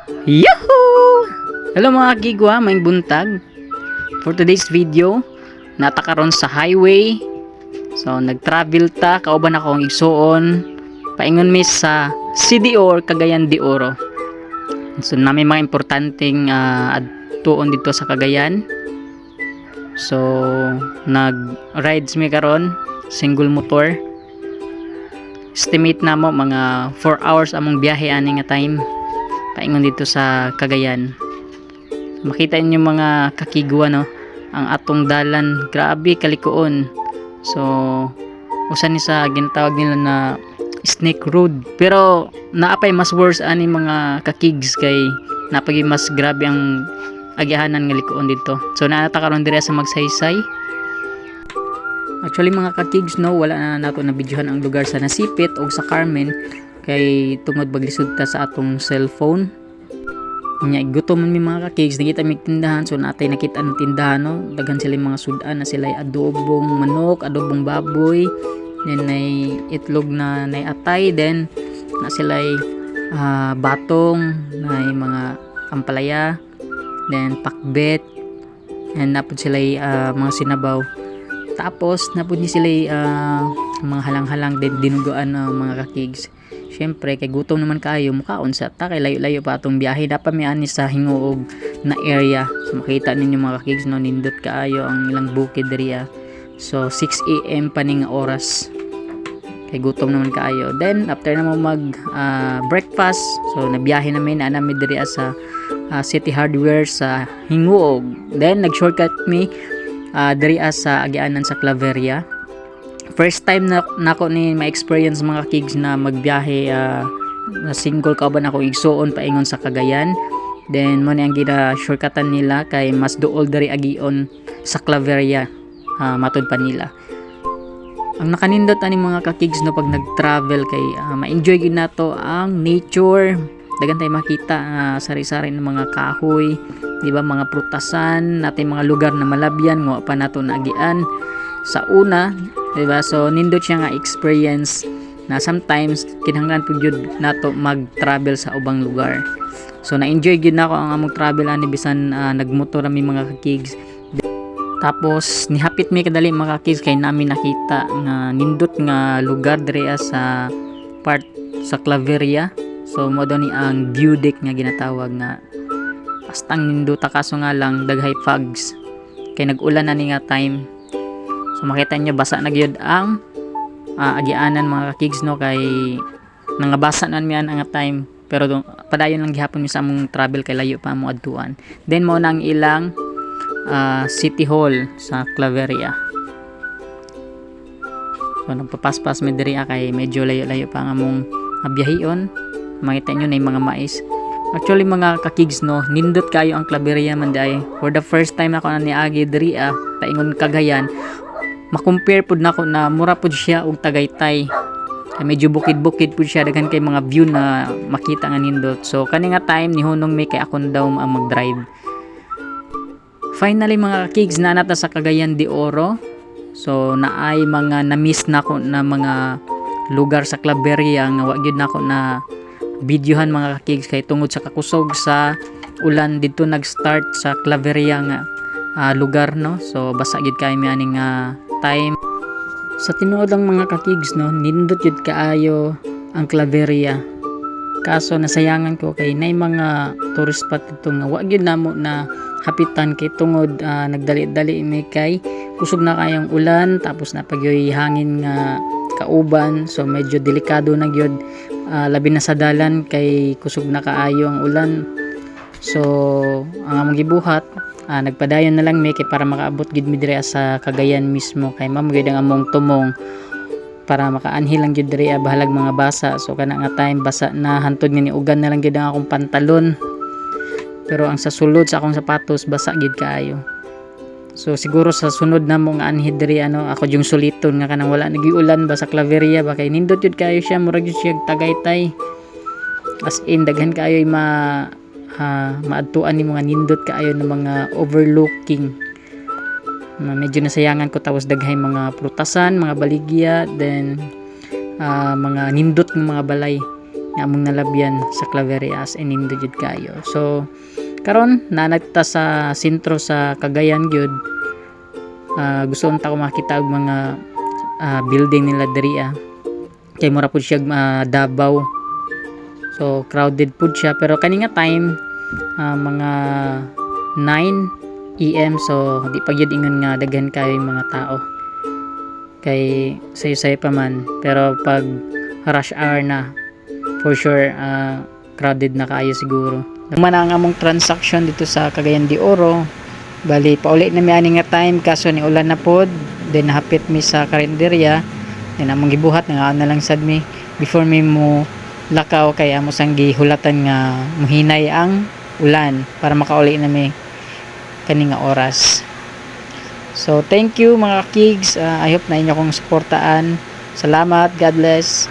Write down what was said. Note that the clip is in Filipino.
Yahoo! Hello mga gigwa, maing buntag. For today's video, natakaron sa highway. So nag-travel ta, kauban ako ang igsuon. Paingon mi sa CDO or Cagayan de Oro. So namin mga importanteng adtuon dito sa Cagayan. So nag-rides mi karon, single motor. Estimate na mo mga 4 hours among biyahe ani nga time. Paingon dito sa Cagayan. Makita niyo mga kakigwa no, ang atong dalan, grabe kalikuon. So usa ni sa ginatawag nila na snake road, pero naapay mas worse ani mga kakigs kay napagi mas grabe ang agyahanan nga likuon dito. So naata karon diri sa Magsaysay. Actually mga kakigs no, wala na nato na videohan ang lugar sa Nasipit o sa Carmen kay tungod baglisod ta sa atong cellphone. Nya gutom man mi mga kakigs, nakita mi tindahan, so natay nakita ang tindahan no, daghan sila mga sudan na sila adobong manok, adobong baboy, then nay itlog na nay atay, then na sila batong, nay mga ampalaya, then pakbet, and napud sila mga sinabaw. Tapos napud ni sila mga halang-halang din dinuguan mga kakigs. Syempre kay gutom naman kayo, mukaon sa ta kay layo-layo pa atong biyahe, dapat mi ani sa hinguog na area. So makita ninyo mga kakigs no, nindot kaayo ang ilang bukid diri. So 6 AM pa ning oras. Kay gutom naman kaayo. Then after na mo mag breakfast, so nabiyahe namin ana mi diri sa City Hardware sa hinguog. Then nag-shortcut mi diri sa agianan sa Claveria. First time na nako ni ma-experience mga kids na magbiyahe na single kauban ako igsuon paingon sa Cagayan. Then mo ni ang gina-shortcutan nila kay mas duol diri agion sa Claveria, matud pa nila. Ang nakanindot ani mga kakigs no pag nag-travel kay ma-enjoy gid nato ang nature. Dagan tay makita sari-sari ng mga kahoy, di ba, mga prutasan, natin mga lugar na malabyan ngo pa nato naagian sa una, di ba? So nindot siya nga experience na sometimes kinahanglan pud jud nato mag-travel sa ubang lugar. So na-enjoy gid nako ang among travel ani bisan nagmotor mi mga kakigs. Tapos nihapit mi kadali mga kakigs kay namin nakita nga nindot nga lugar diri sa part sa Claveria. So mo daw ni ang view deck nga ginatawag nga pastang nindot kaso nga lang daghay fogs kay nag-ulan na ni nga time. So makita nyo basa na gyud ang agianan mga kakigs no, kay nangabasa na mian ang time, pero padayon lang gihapon mi sa among travel kay layo pa mo adtuan. Then mo nang ilang City Hall sa Claveria. So nagpapaspas mi diri kay medyo layo-layo pa ang among biyahion. Makita nyo na yung mga mais. Actually mga kakigs no, nindot kayo ang Claveria man day. For the first time ako na niagi diri paingon Cagayan, makompare pud nako na mura pud siya og Tagaytay. Kay medyo bukid-bukid pud siya, daghan kay mga view na makita nga nindot. So kani nga time ni hunong may kay akon daw ang mag-drive. Finally mga kids na nata sa Cagayan de Oro. So naay mga na-miss nako na mga lugar sa Claveria nga wa gyud nako na videohan mga kids kay tungod sa kakusog sa ulan dito nag-start sa Claveria nga lugar no. So basa gid kay mi aning time. Sa tinuod lang mga kakigs no, nindot yun kaayo ang Claveria. Kaso nasayangan ko kay nay mga tourist spot dito nga wa gyud namo na hapitan kay tungod nagdali-dali mi kay kusog na kayang ulan, tapos napagyoy hangin nga kauban. So medyo delikado na gyud, labi na sa dalan kay kusog na kaayo ang ulan. So ang among gibuhat, nagpadayon na lang mi kay para makaabot gid mi diri sa Cagayan mismo, kay ma'am gid ang among tumong para makaanhi lang gid diri bahalag mga basa. So kana nga time basa na hantod nga niugan na lang gid ang akong pantalon, pero ang sa sulod sa akong sapatos basa gid kaayo. So siguro sa sunod na mo nga anhi diri ako yung suliton nga kanang wala nagiulan ba sa Claveria ba, kay nindot yun kaayo siya, murag yun siya Tagaytay, as in daghan kaayo maadtuan ni mga nindot kaayo ng mga overlooking. Medyo nasayangan ko, tapos daghay mga prutasan, mga baligya, then mga nindot ng mga balay. nga among nalabyan sa Claveria as inimdo jud kayo. So karon nanagta sa sentro sa Cagayan gyud. Gusto unta ko makita og mga building nila diri kay mura pud siya Davao. So crowded pud siya pero kani nga time mga 9 AM so di pa gyud ingon nga daghan kayo yung mga tao. Kay sayo-sayo pa man pero pag rush hour na for sure crowded na kayo siguro. Naman ang among transaction dito sa Cagayan de Oro. Bali pauli na mi ani nga time kaso ni ulan na pod. Then hapit mi sa karinderya. Then among gibuhat nga na lang sad mi before mi mo lakaw kay amo sang gihulatan nga muhinay ang ulan para makauli na mi kani nga oras. So thank you mga kigs. I hope na inyo kong suportaan. Salamat. God bless.